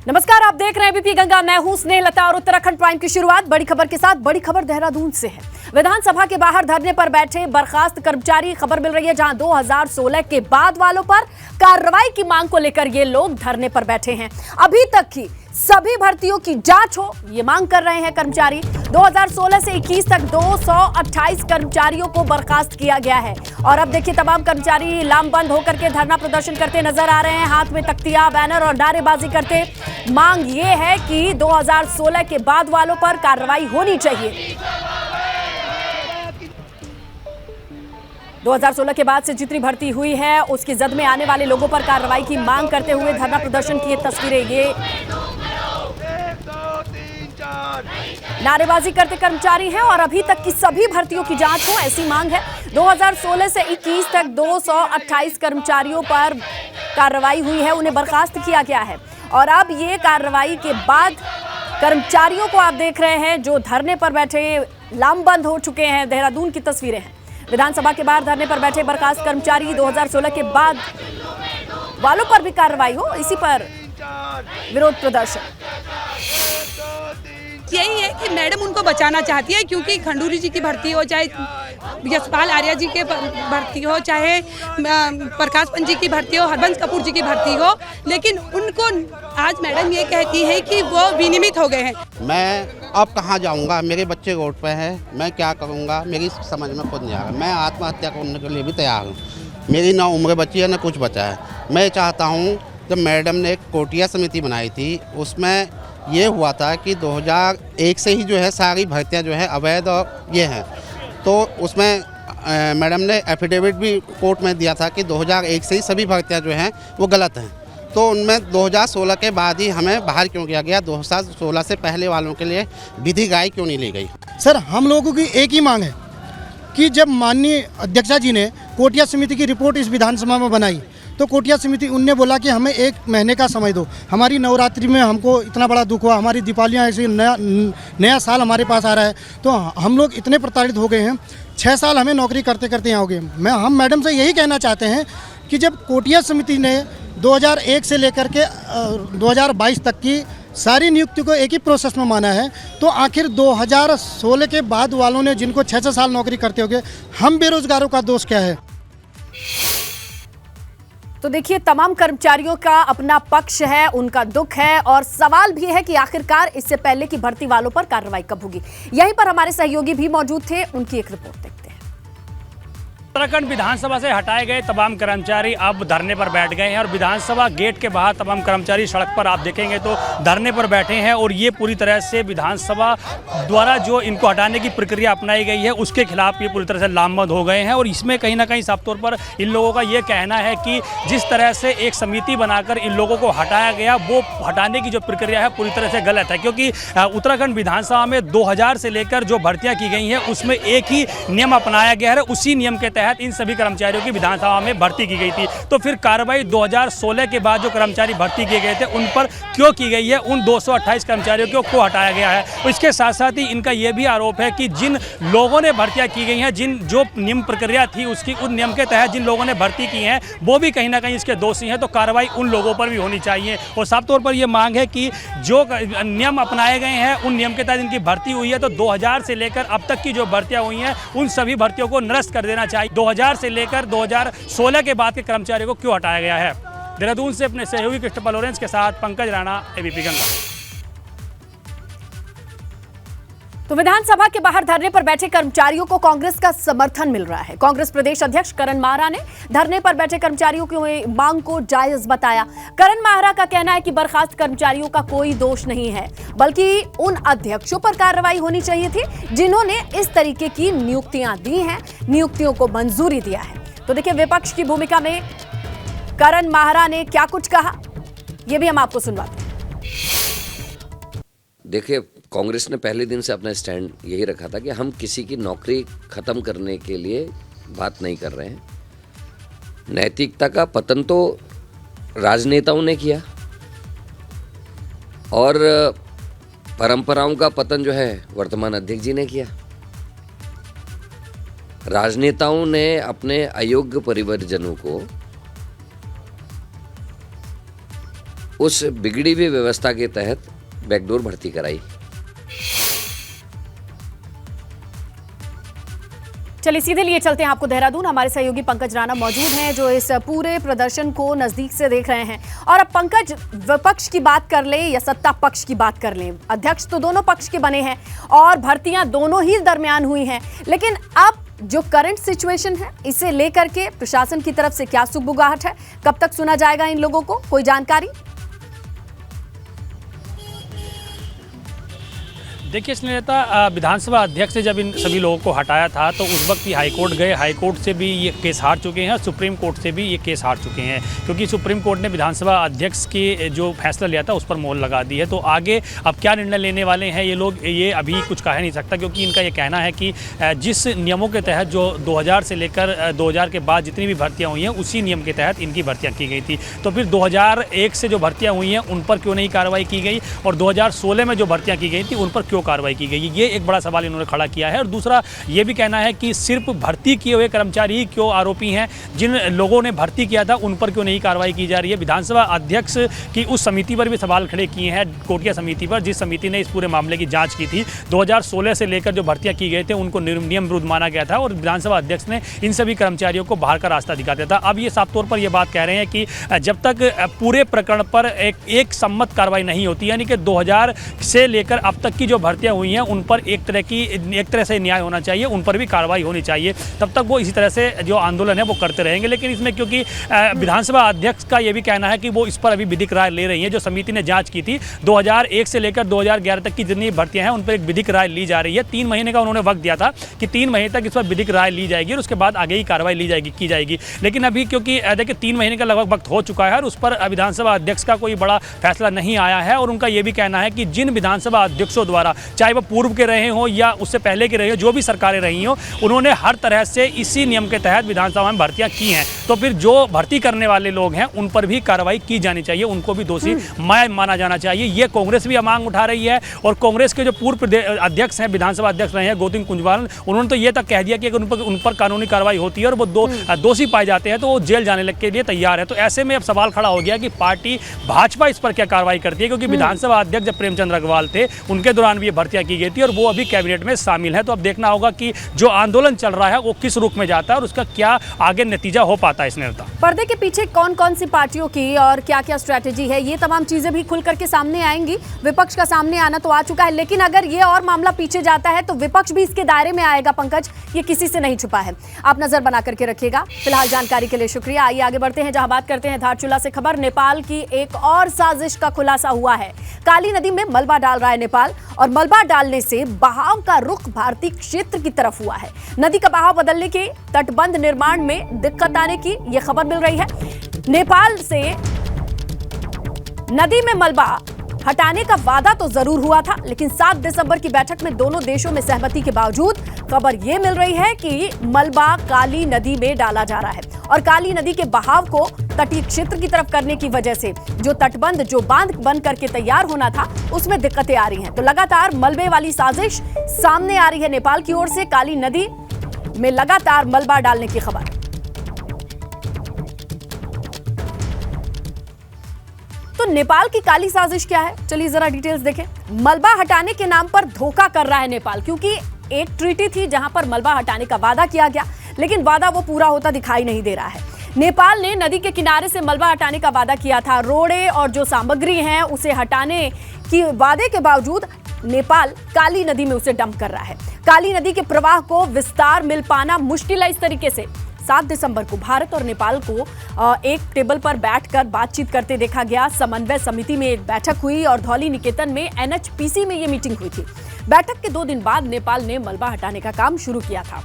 नमस्कार, आप देख रहे हैं एबीपी गंगा। मैं हूं स्नेहलता और उत्तराखंड प्राइम की शुरुआत बड़ी खबर के साथ। बड़ी खबर देहरादून से है। विधानसभा के बाहर धरने पर बैठे बर्खास्त कर्मचारी, खबर मिल रही है जहां 2016 के बाद वालों पर कार्रवाई की मांग को लेकर ये लोग धरने पर बैठे हैं। अभी तक की सभी भर्तियों की जांच हो, ये मांग कर रहे हैं कर्मचारी। 2016 से 21 तक 228 कर्मचारियों को बर्खास्त किया गया है और अब देखिए तमाम कर्मचारी लामबंद होकर के धरना प्रदर्शन करते नजर आ रहे हैं, हाथ में तख्तियां, बैनर और नारेबाजी करते। मांग ये है कि 2016 के बाद वालों पर कार्रवाई होनी चाहिए। 2016 के बाद से जितनी भर्ती हुई है उसकी जद में आने वाले लोगों पर कार्रवाई की मांग करते हुए धरना प्रदर्शन की तस्वीरें, ये नारेबाजी करते कर्मचारी हैं और अभी तक की सभी भर्तियों की जांच हो, ऐसी मांग है। 2016 से 21 तक 228 कर्मचारियों पर कार्रवाई हुई है, उन्हें बर्खास्त किया गया है और अब ये कार्रवाई के बाद कर्मचारियों को आप देख रहे हैं जो धरने पर बैठे लामबंद हो चुके हैं। देहरादून की तस्वीरें हैं। विधानसभा के बाहर धरने पर बैठे बर्खास्त कर्मचारी, 2016 के बाद वालों पर भी कार्रवाई हो, इसी पर विरोध प्रदर्शन। यही है कि मैडम उनको बचाना चाहती है, क्योंकि खंडूरी जी की भर्ती हो, चाहे यशपाल आर्या जी के भर्ती हो, चाहे प्रकाश पंत जी की भर्ती हो, हरबंस कपूर जी की भर्ती हो, लेकिन उनको आज मैडम ये कहती है कि वो विनियमित हो गए हैं। मैं अब कहाँ जाऊँगा, मेरे बच्चे रोड पे हैं, मैं क्या करूँगा, मेरी समझ में खुद नहीं आ रहा। मैं आत्महत्या करने के लिए भी तैयार हूँ। मेरी ना उम्र बची है ना कुछ बचा है। मैं चाहता हूँ, जब मैडम ने एक कोटिया समिति बनाई थी उसमें ये हुआ था कि 2001 से ही जो है सारी भर्तियां जो है अवैध और ये हैं, तो उसमें मैडम ने एफिडेविट भी कोर्ट में दिया था कि 2001 से ही सभी भर्तियां जो हैं वो गलत हैं। तो उनमें 2016 के बाद ही हमें बाहर क्यों किया गया, 2016 से पहले वालों के लिए विधि राय क्यों नहीं ली गई? सर, हम लोगों की एक ही मांग है कि जब माननीय अध्यक्षा जी ने कोटिया समिति की रिपोर्ट इस विधानसभा में बनाई तो कोटिया समिति उनने बोला कि हमें 1 महीने का समय दो। हमारी नवरात्रि में हमको इतना बड़ा दुख हुआ, हमारी दीपावलियाँ ऐसे नया साल हमारे पास आ रहा है, तो हम लोग इतने प्रताड़ित हो गए हैं। 6 साल हमें नौकरी करते करते यहाँ हो गए। हम मैडम से यही कहना चाहते हैं कि जब कोटिया समिति ने 2001 से लेकर के 2022 तक की सारी नियुक्ति को एक ही प्रोसेस में माना है, तो आखिर 2016 के बाद वालों ने जिनको 6-6 साल नौकरी करते हो गए, हम बेरोजगारों का दोष क्या है? तो देखिए तमाम कर्मचारियों का अपना पक्ष है, उनका दुख है और सवाल भी है कि आखिरकार इससे पहले की भर्ती वालों पर कार्रवाई कब होगी। यहीं पर हमारे सहयोगी भी मौजूद थे, उनकी एक रिपोर्ट देखते हैं। उत्तराखंड विधानसभा से हटाए गए तमाम कर्मचारी अब धरने पर बैठ गए हैं और विधानसभा गेट के बाहर तमाम कर्मचारी सड़क पर आप देखेंगे तो धरने पर बैठे हैं और ये पूरी तरह से विधानसभा द्वारा जो इनको हटाने की प्रक्रिया अपनाई गई है उसके खिलाफ ये पूरी तरह से लामबंद हो गए हैं। और इसमें कहीं ना कहीं साफ तौर पर इन लोगों का ये कहना है कि जिस तरह से एक समिति बनाकर इन लोगों को हटाया गया, वो हटाने की जो प्रक्रिया है पूरी तरह से गलत है, क्योंकि उत्तराखंड विधानसभा में 2000 से लेकर जो भर्तियाँ की गई हैं उसमें एक ही नियम अपनाया गया है। उसी नियम के तहत इन सभी कर्मचारियों की विधानसभा में भर्ती की गई थी। तो फिर कार्रवाई 2016 के बाद जो कर्मचारी भर्ती किए गए थे उन पर क्यों की गई है, उन 228 कर्मचारियों को क्यों हटाया गया है? तो इसके साथ साथ ही इनका यह भी आरोप है कि जिन लोगों ने भर्तियां की गई हैं, जो नियम प्रक्रिया थी उसकी, उन नियम के तहत जिन लोगों ने भर्ती की हैं वो भी कहीं ना कहीं इसके दोषी हैं, तो कार्रवाई उन लोगों पर भी होनी चाहिए। और साफ तौर पर यह मांग है कि जो नियम अपनाए गए हैं उन नियम के तहत इनकी भर्ती हुई है, तो 2000 से लेकर अब तक की जो भर्तियां हुई हैं उन सभी भर्तियों को निरस्त कर देना चाहिए। 2000 से लेकर 2016 के बाद के कर्मचारियों को क्यों हटाया गया है? देहरादून से अपने सहयोगी क्रिस्टोफर लॉरेंस के साथ पंकज राणा, एबीपी गंगा। तो विधानसभा के बाहर धरने पर बैठे कर्मचारियों को कांग्रेस का समर्थन मिल रहा है। कांग्रेस प्रदेश अध्यक्ष करण माहरा ने धरने पर बैठे कर्मचारियों की मांग को जायज बताया। करण माहरा का कहना है कि बर्खास्त कर्मचारियों का कोई दोष नहीं है, बल्कि उन अध्यक्षों पर कार्रवाई होनी चाहिए थी जिन्होंने इस तरीके की नियुक्तियां दी हैं, नियुक्तियों को मंजूरी दिया है। तो देखिए विपक्ष की भूमिका में करण माहरा ने क्या कुछ कहा, यह भी हम आपको सुनवाते हैं। देखिए, कांग्रेस ने पहले दिन से अपना स्टैंड यही रखा था कि हम किसी की नौकरी ख़त्म करने के लिए बात नहीं कर रहे हैं। नैतिकता का पतन तो राजनेताओं ने किया और परंपराओं का पतन जो है वर्तमान अध्यक्ष जी ने किया। राजनेताओं ने अपने अयोग्य परिवारजनों को उस बिगड़ी हुई व्यवस्था के तहत बैकडोर भर्ती कराई। चलिए सीधे लिए चलते हैं आपको देहरादून। हमारे सहयोगी पंकज राणा मौजूद हैं जो इस पूरे प्रदर्शन को नजदीक से देख रहे हैं। और अब पंकज, विपक्ष की बात कर लें या सत्ता पक्ष की बात कर लें, अध्यक्ष तो दोनों पक्ष के बने हैं और भर्तियां दोनों ही दरमियान हुई हैं, लेकिन अब जो करंट सिचुएशन है इसे लेकर के प्रशासन की तरफ से क्या सुगबुगाहट है, कब तक सुना जाएगा इन लोगों को, कोई जानकारी? देखिए स्नेहलता, विधानसभा अध्यक्ष ने जब इन सभी लोगों को हटाया था तो उस वक्त ही हाईकोर्ट गए, हाईकोर्ट से भी ये केस हार चुके हैं, सुप्रीम कोर्ट से भी ये केस हार चुके हैं, क्योंकि सुप्रीम कोर्ट ने विधानसभा अध्यक्ष के जो फैसला लिया था उस पर मोहर लगा दी है। तो आगे अब क्या निर्णय लेने वाले हैं ये लोग, ये अभी कुछ कह नहीं सकता, क्योंकि इनका ये कहना है कि जिस नियमों के तहत जो 2000 से लेकर 2000 के बाद जितनी भी भर्तियाँ हुई हैं उसी नियम के तहत इनकी भर्तियाँ की गई थी। तो फिर 2001 से जो भर्तियाँ हुई हैं उन पर क्यों नहीं कार्रवाई की गई, और 2016 में जो भर्तियाँ की गई थी उन पर क्यों कार्रवाई की गई, ये एक बड़ा सवाल इन्होंने खड़ा किया है। और दूसरा ये भी कहना है कि सिर्फ भर्ती किए हुए कर्मचारी ही क्यों आरोपी हैं, जिन लोगों ने भर्ती किया था उन पर क्यों नहीं कार्रवाई की जा रही है। विधानसभा अध्यक्ष की उस समिति पर भी सवाल खड़े किए हैं, कोटिया समिति पर, जिस समिति ने इस पूरे मामले की जांच की थी। 2016 से लेकर जो भर्तियां की गई थे उनको नियम विरुद्ध माना गया था और विधानसभा अध्यक्ष ने इन सभी कर्मचारियों को बाहर का रास्ता दिखा दिया था। अब ये साफ तौर पर यह बात कह रहे हैं कि जब तक पूरे प्रकरण पर एक सम्मत कार्रवाई नहीं होती, यानी कि 2000 से लेकर अब तक की जो भर्तियां हुई हैं उन पर एक तरह से न्याय होना चाहिए, उन पर भी कार्रवाई होनी चाहिए, तब तक वो इसी तरह से जो आंदोलन है वो करते रहेंगे। लेकिन इसमें क्योंकि विधानसभा अध्यक्ष का ये भी कहना है कि वो इस पर अभी विधिक राय ले रही है, जो समिति ने जांच की थी 2001 से लेकर 2011 तक की जितनी भर्तियां हैं उन पर एक विधिक राय ली जा रही है। 3 महीने का उन्होंने वक्त दिया था कि 3 महीने तक इस पर विधिक राय ली जाएगी और उसके बाद आगे ही कार्रवाई की जाएगी। लेकिन अभी क्योंकि देखिए 3 महीने का लगभग वक्त हो चुका है और उस पर विधानसभा अध्यक्ष का कोई बड़ा फैसला नहीं आया है। और उनका ये भी कहना है कि जिन विधानसभा अध्यक्षों द्वारा, चाहे वो पूर्व के रहे हों या उससे पहले के रहे हो, जो भी सरकारें रही हो, उन्होंने हर तरह से इसी नियम के तहत विधानसभा में भर्तियां की हैं, तो फिर जो भर्ती करने वाले लोग हैं उन पर भी कार्रवाई की जानी चाहिए, उनको भी दोषी माना जाना चाहिए। ये कांग्रेस भी मांग उठा रही है। और कांग्रेस के जो पूर्व अध्यक्ष हैं, विधानसभा अध्यक्ष रहे हैं गौतम कुंजवाल, उन्होंने तो ये तक कह दिया कि अगर उन पर कानूनी कार्रवाई होती है और वो दोषी पाए जाते हैं तो वो जेल जाने के लिए तैयार है। तो ऐसे में अब सवाल खड़ा हो गया कि पार्टी भाजपा इस पर क्या कार्रवाई करती है, क्योंकि विधानसभा अध्यक्ष जब प्रेमचंद अग्रवाल थे उनके दौरान भी ये भर्तियां की गई थी और वो अभी कैबिनेट में शामिल है। तो अब देखना होगा कि जो आंदोलन चल रहा है वो किस रुख में जाता है और उसका क्या आगे नतीजा हो पाता है। इसमें पर्दे के पीछे कौन कौन सी पार्टियों की और क्या क्या स्ट्रैटेजी है, ये तमाम चीजें भी खुल करके सामने आएंगी। विपक्ष का सामने आना तो आ चुका है, लेकिन अगर ये और मामला पीछे जाता है तो विपक्ष भी इसके दायरे में आएगा। पंकज, ये किसी से नहीं छुपा है, आप नजर बना करके रखिएगा। फिलहाल जानकारी के लिए शुक्रिया। आइए आगे बढ़ते हैं, जहां बात करते हैं धारचूला से खबर। नेपाल की एक और साजिश का खुलासा हुआ है। काली नदी में मलबा डाल रहा है नेपाल और मलबा डालने से बहाव का रुख भारतीय क्षेत्र की तरफ हुआ है। नदी का बहाव बदलने के तटबंध निर्माण में दिक्कत आने की यह खबर मिल रही है। नेपाल से नदी में मलबा हटाने का वादा तो जरूर हुआ था, लेकिन 7 दिसंबर की बैठक में दोनों देशों में सहमति के बावजूद खबर यह मिल रही है कि मलबा काली नदी में डाला जा रहा है और काली नदी के बहाव को तटीय क्षेत्र की तरफ करने की वजह से जो तटबंध, जो बांध बन करके तैयार होना था, उसमें दिक्कतें आ रही हैं। तो लगातार मलबे वाली साजिश सामने आ रही है नेपाल की ओर से। काली नदी में लगातार मलबा डालने की खबर। तो नेपाल की काली साजिश क्या है, चलिए जरा डिटेल्स देखें। मलबा हटाने के नाम पर धोखा कर रहा है नेपाल, क्योंकि एक ट्रीटी थी जहां पर मलबा हटाने का वादा किया गया, लेकिन वादा वो पूरा होता दिखाई नहीं दे रहा है। नेपाल ने नदी के किनारे से मलबा हटाने का वादा किया था। रोड़े और जो सामग्री है उसे हटाने की वादे के बावजूद नेपाल काली नदी में उसे डंप कर रहा है। काली नदी के प्रवाह को विस्तार मिल पाना मुश्किल है। इस तरीके से 7 दिसंबर को भारत और नेपाल को एक टेबल पर बैठकर बातचीत करते देखा गया। समन्वय समिति में एक बैठक हुई और धौली निकेतन में NHPC में ये मीटिंग हुई थी। बैठक के 2 दिन बाद नेपाल ने मलबा हटाने का काम शुरू किया था।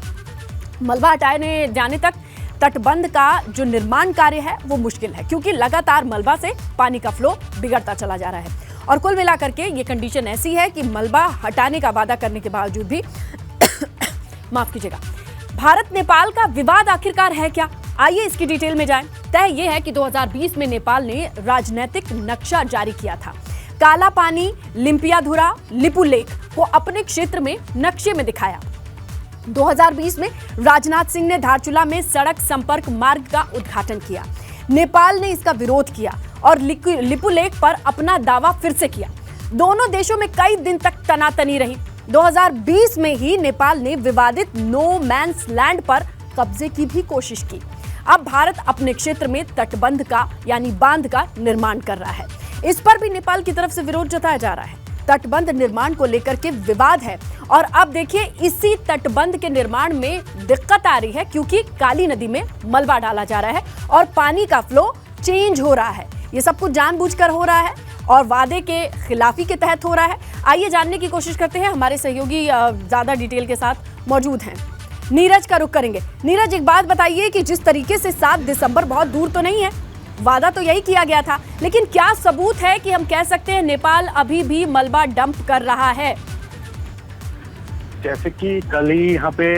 मलबा हटाने जाने तक तटबंध का जो निर्माण कार्य है वो मुश्किल है, क्योंकि लगातार मलबा से पानी का फ्लो बिगड़ता चला जा रहा है। और कुल मिलाकर के ये कंडीशन ऐसी है कि मलबा हटाने का वादा करने के बावजूद भी माफ कीजिएगा, भारत नेपाल का विवाद आखिरकार है क्या, आइए इसकी डिटेल में जाएं। तय यह है कि 2020 में नेपाल ने राजनीतिक नक्शा जारी किया था। काला पानी, लिम्पियाधुरा, लिपुलेख को अपने क्षेत्र में नक्शे में दिखाया। 2020 में राजनाथ सिंह ने धारचूला में सड़क संपर्क मार्ग का उद्घाटन किया। नेपाल ने इसका विरोध किया और लिपुलेख पर अपना दावा फिर से किया। दोनों देशों में कई दिन तक तनातनी रही। 2020 में ही नेपाल ने विवादित नो मैन्स लैंड पर कब्जे की भी कोशिश की। अब भारत अपने क्षेत्र में तटबंध का यानी बांध का निर्माण कर रहा है। इस पर भी नेपाल की तरफ से विरोध जताया जा रहा है। तटबंध निर्माण को लेकर के विवाद है और अब देखिए इसी तटबंध के निर्माण में दिक्कत आ रही है क्योंकि काली नदी में मलबा डाला जा रहा है और पानी का फ्लो चेंज हो रहा है। ये सब कुछ जानबूझकर हो रहा है और वादे के खिलाफी के तहत हो रहा है। आइए जानने की कोशिश करते हैं, हमारे सहयोगी ज्यादा डिटेल के साथ मौजूद हैं। नीरज का रुख करेंगे। नीरज, एक बात बताइए कि जिस तरीके से 7 दिसंबर बहुत दूर तो नहीं है, वादा तो यही किया गया था, लेकिन क्या सबूत है कि हम कह सकते हैं नेपाल अभी भी मलबा डंप कर रहा है? जैसे कि कल ही यहाँ पे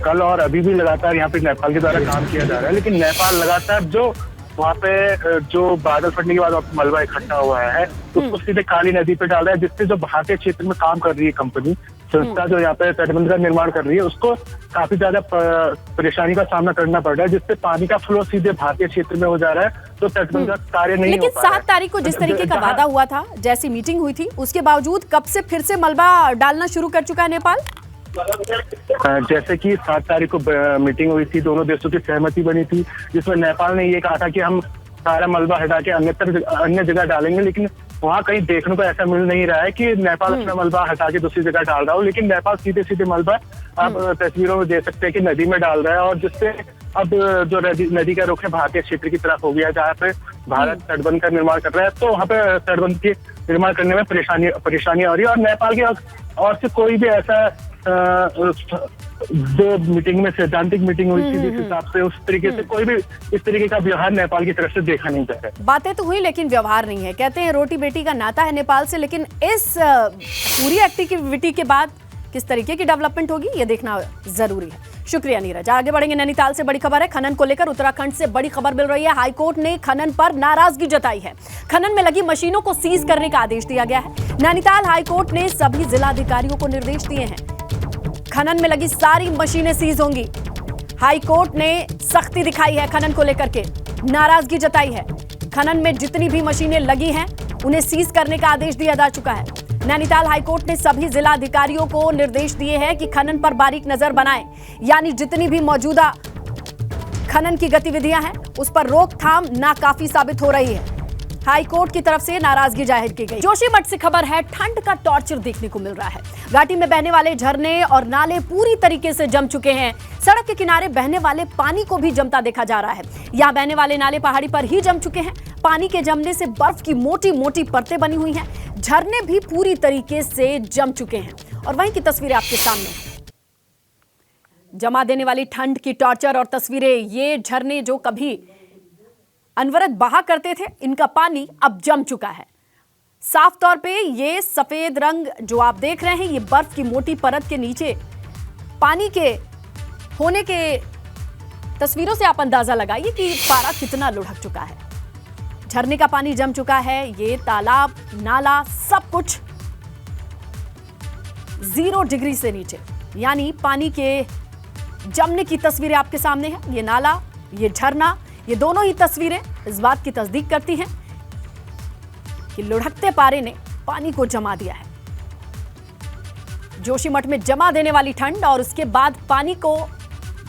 कल और अभी भी लगातार यहाँ पे नेपाल के द्वारा काम किया जा रहा है, लेकिन नेपाल लगातार जो वहाँ पे जो बादल फटने के बाद मलबा इकट्ठा हुआ है उसको सीधे काली नदी पे डाल रहा है, जिससे जो भारतीय क्षेत्र में काम कर रही है कंपनी संस्था जो यहाँ पे तटबंध का निर्माण कर रही है उसको काफी ज्यादा परेशानी का सामना करना पड़ रहा है, जिससे पानी का फ्लो सीधे भारतीय क्षेत्र में हो जा रहा है, तो तटबंध का कार्य नहीं हो पा रहा है। 7 तारीख को जिस तरीके का वादा हुआ था, जैसी मीटिंग हुई थी, उसके बावजूद कब से फिर से मलबा डालना शुरू कर चुका है नेपाल? जैसे कि 7 तारीख को मीटिंग हुई थी, दोनों देशों की सहमति बनी थी, जिसमें नेपाल ने ये कहा था कि हम सारा मलबा हटा के अन्य जगह डालेंगे, लेकिन वहाँ कहीं देखने को ऐसा मिल नहीं रहा है कि नेपाल अपना मलबा हटा के दूसरी जगह डाल रहा हो, लेकिन नेपाल सीधे सीधे मलबा आप तस्वीरों में देख सकते हैं कि नदी में डाल रहा है, और जिससे अब जो नदी का रुख है भारतीय क्षेत्र की तरफ हो गया, जहाँ पे भारत तटबंध का निर्माण कर रहा है, तो वहाँ पे तटबंध के निर्माण करने में परेशानी आ रही है। और नेपाल के और से कोई भी ऐसा जो मीटिंग में सैद्धांतिक मीटिंग हुई थी जिस हिसाब से, उस तरीके से कोई भी इस तरीके का व्यवहार नेपाल की तरफ से देखा नहीं जा रहा है। बातें तो हुई लेकिन व्यवहार नहीं है। कहते हैं रोटी बेटी का नाता है नेपाल से, लेकिन इस पूरी एक्टिविटी के बाद किस तरीके की डेवलपमेंट होगी ये देखना जरूरी है। शुक्रिया नीरज। आगे बढ़ेंगे। नैनीताल से बड़ी खबर है। खनन को लेकर उत्तराखंड से बड़ी खबर मिल रही है। हाईकोर्ट ने खनन पर नाराजगी जताई है। खनन में लगी मशीनों को सीज करने का आदेश दिया गया है। नैनीताल हाईकोर्ट ने सभी जिलाधिकारियों को निर्देश दिए हैं, खनन में लगी सारी मशीनें सीज होंगी। हाईकोर्ट ने सख्ती दिखाई है, खनन को लेकर के नाराजगी जताई है। खनन में जितनी भी मशीनें लगी हैं उन्हें सीज करने का आदेश दिया जा चुका है। नैनीताल हाईकोर्ट ने सभी जिलाधिकारियों को निर्देश दिए हैं कि खनन पर बारीक नजर बनाएं, यानी जितनी भी मौजूदा खनन की गतिविधियां हैं उस पर रोकथाम नाकाफी साबित हो रही है। हाईकोर्ट की तरफ से नाराजगी जाहिर की गई। जोशीमठ से खबर है, ठंड का टॉर्चर देखने को मिल रहा है। घाटी में बहने वाले झरने और नाले पूरी तरीके से जम चुके हैं। सड़क के किनारे बहने वाले पानी को भी जमता देखा जा रहा है। यहाँ बहने वाले नाले पहाड़ी पर ही जम चुके हैं। पानी के जमने से बर्फ की मोटी मोटी परतें बनी हुई हैं। झरने भी पूरी तरीके से जम चुके हैं और वहीं की तस्वीरें आपके सामने हैं। जमा देने वाली ठंड की टॉर्चर और तस्वीरें। ये झरने जो कभी अनवरत बहा करते थे, इनका पानी अब जम चुका है। साफ तौर पे ये सफेद रंग जो आप देख रहे हैं, ये बर्फ की मोटी परत के नीचे पानी के होने के तस्वीरों से आप अंदाजा लगाइए कि पारा कितना लुढ़क चुका है। झरने का पानी जम चुका है। ये तालाब, नाला, सब कुछ 0 डिग्री से नीचे, यानी पानी के जमने की तस्वीरें आपके सामने हैं। ये नाला, ये झरना, ये दोनों ही तस्वीरें इस बात की तस्दीक करती हैं कि लुढ़कते पारे ने पानी को जमा दिया है। जोशीमठ में जमा देने वाली ठंड और उसके बाद पानी को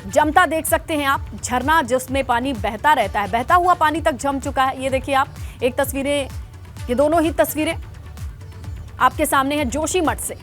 जमता देख सकते हैं आप। झरना जिसमें पानी बहता रहता है, बहता हुआ पानी तक जम चुका है। ये देखिए आप, एक तस्वीरें, ये दोनों ही तस्वीरें आपके सामने हैं जोशीमठ से।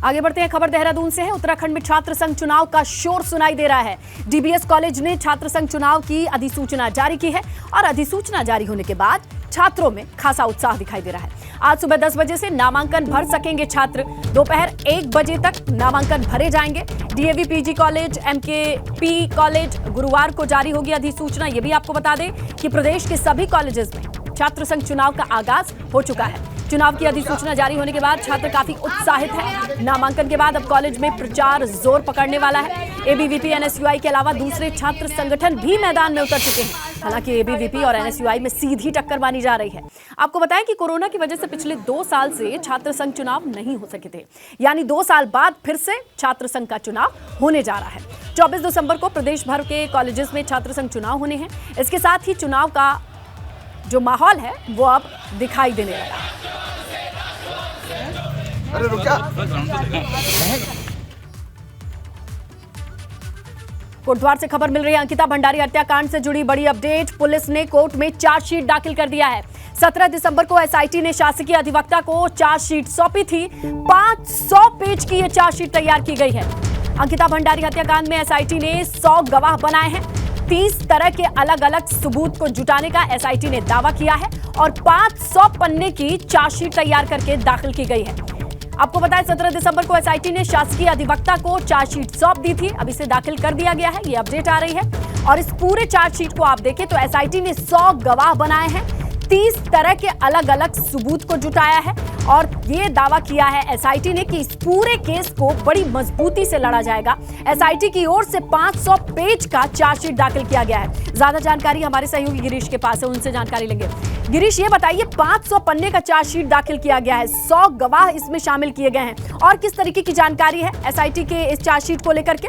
आगे बढ़ते हैं। खबर देहरादून से है। उत्तराखंड में छात्र संघ चुनाव का शोर सुनाई दे रहा है। डीबीएस कॉलेज ने छात्र संघ चुनाव की अधिसूचना जारी की है और अधिसूचना जारी होने के बाद छात्रों में खासा उत्साह दिखाई दे रहा है। आज सुबह 10 बजे से नामांकन भर सकेंगे छात्र। दोपहर 1 बजे तक नामांकन भरे जाएंगे। DAV PG college, MKP college, गुरुवार को जारी होगी अधिसूचना। यह भी आपको बता दें कि प्रदेश के सभी कॉलेजेस में छात्र संघ चुनाव का आगाज हो चुका है। चुनाव की अधिसूचना जारी होने के बाद छात्र काफी उत्साहित हैं। नामांकन के बाद अब कॉलेज में प्रचार जोर पकड़ने वाला है। एबीवीपी, एनएसयूआई के अलावा दूसरे छात्र संगठन भी मैदान में उतर चुके हैं। हालांकि एबीवीपी और एनएसयूआई में सीधी टक्कर मानी जा रही है। आपको बताएं कि कोरोना की वजह से पिछले 2 साल से छात्र संघ चुनाव नहीं हो सके थे, यानी 2 साल बाद फिर से छात्र संघ का चुनाव होने जा रहा है। 24 दिसंबर को प्रदेश भर के कॉलेजेस में छात्र संघ चुनाव होने हैं। इसके साथ ही चुनाव का जो माहौल है वो अब दिखाई देने लगा है। कोटद्वार से खबर मिल रही है। अंकिता भंडारी हत्याकांड से जुड़ी बड़ी अपडेट। पुलिस ने कोर्ट में चार्जशीट दाखिल कर दिया है। 17 दिसंबर को एसआईटी ने शासकीय अधिवक्ता को चार्जशीट सौंपी थी। 500 पेज की यह चार्जशीट तैयार की गई है। अंकिता भंडारी हत्याकांड में एसआईटी ने 100 गवाह बनाए हैं। 30 तरह के अलग अलग सबूत को जुटाने का एसआईटी ने दावा किया है और 500 पन्ने की चार्जशीट तैयार करके दाखिल की गई है। आपको बताएं 17 दिसंबर को एसआईटी ने शासकीय अधिवक्ता को चार्जशीट सौंप दी थी। अब इसे दाखिल कर दिया गया है, ये अपडेट आ रही है। और इस पूरे चार्जशीट को आप देखें तो एसआईटी ने 100 गवाह बनाए हैं, 30 तरह के अलग अलग सबूत को जुटाया है और ये दावा किया है एसआईटी ने कि इस पूरे केस को बड़ी मजबूती से लड़ा जाएगा। एसआईटी की ओर से 500 पेज का चार्जशीट दाखिल किया गया है। ज्यादा जानकारी हमारे सहयोगी गिरीश के पास है, उनसे जानकारी लेंगे। गिरीश, ये बताइए 500 पन्ने का चार्जशीट दाखिल किया गया है, 100 गवाह इसमें शामिल किए गए हैं और किस तरीके की जानकारी है एसआईटी के इस चार्जशीट को लेकर के?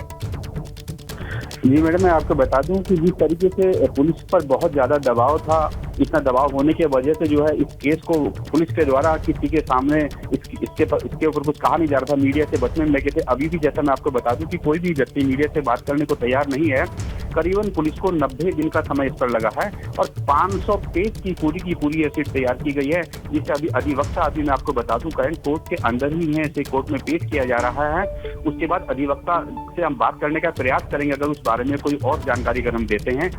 जी मैडम, मैं आपको बता दूं कि जिस तरीके से पुलिस पर बहुत ज्यादा दबाव था, इतना दबाव होने की वजह से जो है इस केस को पुलिस के द्वारा किसी के सामने इसके ऊपर कुछ कहा नहीं जा रहा था। मीडिया से बचने में लगे थे। अभी भी जैसा मैं आपको बता दूं कि कोई भी व्यक्ति मीडिया से बात करने को तैयार नहीं है। करीबन पुलिस को 90 दिन का समय इस पर लगा है और 500 पेज की पूरी एसिड तैयार की गई है, जिसे अभी अधिवक्ता अभी मैं आपको बता दूं करंट कोर्ट के अंदर ही है, इसे कोर्ट में पेश किया जा रहा है। उसके बाद अधिवक्ता से हम बात करने का प्रयास करेंगे। अगर उस बारे में कोई और जानकारी अगर हम देते हैं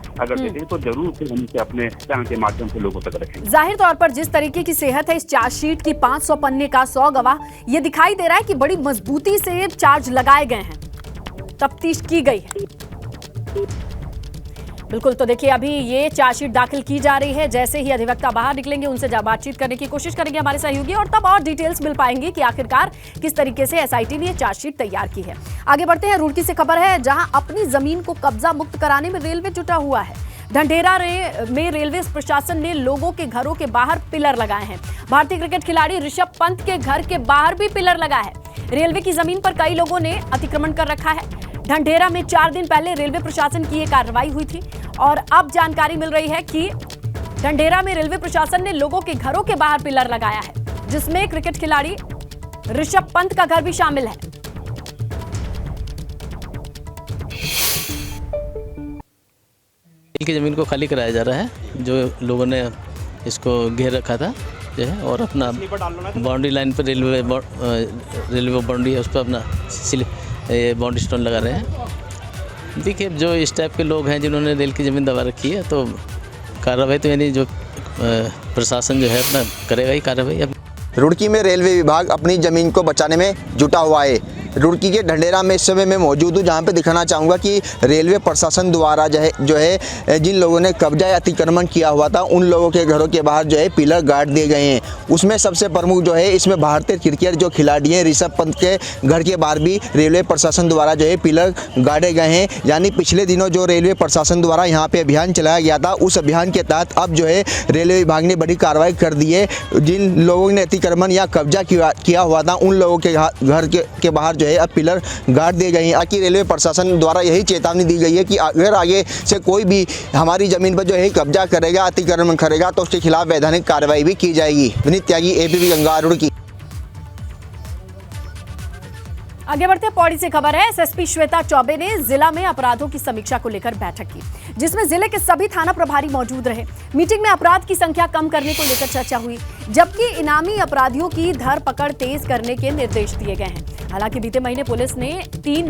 तो जरूर फिर हम इसे अपने चैनल के माध्यम से लोगों तक रखेंगे। जाहिर तौर पर जिस तरीके की सेहत है इस चार्जशीट की, 500 पन्ने का 100 गवाह, ये दिखाई दे रहा है कि बड़ी मजबूती से चार्ज लगाए गए हैं, तफ्तीश की गई है। बिल्कुल, तो देखिए अभी ये चार्जशीट दाखिल की जा रही है। जैसे ही अधिवक्ता बाहर निकलेंगे उनसे बातचीत करने की कोशिश करेंगे हमारे सहयोगी और तब और डिटेल्स मिल पाएंगे कि आखिरकार किस तरीके से एसआईटी ने चार्जशीट तैयार की है। आगे बढ़ते हैं। रुड़की से खबर है, जहां अपनी जमीन को कब्जा मुक्त कराने में रेलवे जुटा हुआ है। ढंढेरा में रेलवे प्रशासन ने लोगों के घरों के बाहर पिलर लगाए हैं। भारतीय क्रिकेट खिलाड़ी ऋषभ पंत के घर के बाहर भी पिलर लगा है। रेलवे की जमीन पर कई लोगों ने अतिक्रमण कर रखा है। ढंढेरा में 4 दिन पहले रेलवे प्रशासन की ये कार्रवाई हुई थी और अब जानकारी मिल रही है कि ढंढेरा में रेलवे प्रशासन ने लोगों के घरों के बाहर पिलर लगाया है, जिसमें क्रिकेट खिलाड़ी ऋषभ पंत का घर भी शामिल है। की जमीन को खाली कराया जा रहा है, जो लोगों ने इसको घेर रखा था जो है, और अपना बाउंड्री लाइन पर रेलवे बाउंड्री है उस पर अपना बाउंड्री स्टोन लगा रहे हैं। देखिए, जो इस टाइप के लोग हैं जिन्होंने रेल की ज़मीन दबा रखी है, तो कार्रवाई तो यानी जो प्रशासन जो है अपना करेगा ही कार्रवाई। रुड़की में रेलवे विभाग अपनी ज़मीन को बचाने में जुटा हुआ है। रुड़की के ढंढेरा में इस समय मैं मौजूद हूँ, जहाँ पे दिखाना चाहूँगा कि रेलवे प्रशासन द्वारा जो है जिन लोगों ने कब्जा या अतिक्रमण किया हुआ था, उन लोगों के घरों के बाहर जो है पिलर गाड़ दिए गए हैं। उसमें सबसे प्रमुख जो है इसमें भारतीय क्रिकेट जो खिलाड़ी हैं ऋषभ पंत के घर के बाहर भी रेलवे प्रशासन द्वारा जो है पिलर गाड़े गए हैं। यानी पिछले दिनों जो रेलवे प्रशासन द्वारा यहाँ पर अभियान चलाया गया था, उस अभियान के तहत अब जो है रेलवे विभाग ने बड़ी कार्रवाई कर दी है। जिन लोगों ने अतिक्रमण या कब्जा किया हुआ था, उन लोगों के घर के बाहर जो है अब पिलर गाड़ दिए गए हैं। आखिर रेलवे प्रशासन द्वारा यही चेतावनी दी गई है कि अगर आगे से कोई भी हमारी जमीन पर जो है कब्जा करेगा, अतिक्रमण करेगा, तो उसके खिलाफ वैधानिक कार्रवाई भी की जाएगी। विनीत त्यागी, एबीपी गंगा, रुड़की। आगे बढ़ते हैं। पौड़ी से खबर है, एसएसपी श्वेता चौबे ने जिला में अपराधों की समीक्षा को लेकर बैठक की, जिसमें जिले के सभी थाना प्रभारी मौजूद रहे। मीटिंग में अपराध की संख्या कम करने को लेकर चर्चा हुई, जबकि इनामी अपराधियों की धरपकड़ तेज करने के निर्देश दिए गए हैं। हालांकि बीते महीने पुलिस ने 3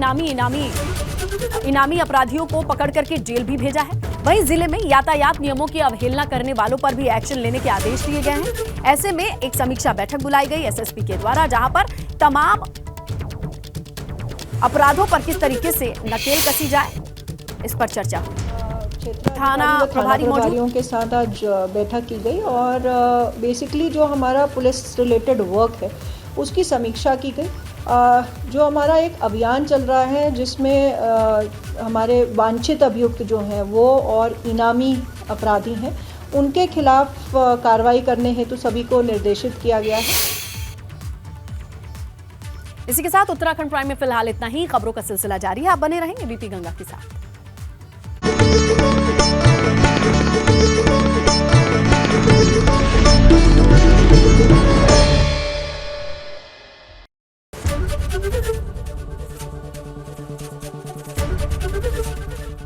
इनामी अपराधियों को पकड़ करके जेल भी भेजा है। वहीं जिले में यातायात नियमों की अवहेलना करने वालों पर भी एक्शन लेने के आदेश दिए गए हैं। ऐसे में एक समीक्षा बैठक बुलाई गई एसएसपी के द्वारा, जहां पर तमाम अपराधों पर किस तरीके से नकेल कसी जाए, इस पर चर्चा हुई। थाना प्रभारियों के साथ आज बैठक की गई और बेसिकली जो हमारा पुलिस रिलेटेड वर्क है उसकी समीक्षा की गई। जो हमारा एक अभियान चल रहा है, जिसमें हमारे वांछित अभियुक्त जो हैं वो और इनामी अपराधी हैं, उनके खिलाफ कार्रवाई करने हेतु सभी को निर्देशित किया गया है। इसी के साथ उत्तराखंड प्राइम में फिलहाल इतना ही। खबरों का सिलसिला जारी है, आप बने रहेंगे एबीपी गंगा के साथ।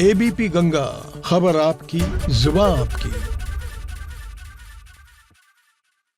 एबीपी गंगा, खबर आपकी, जुबान आपकी।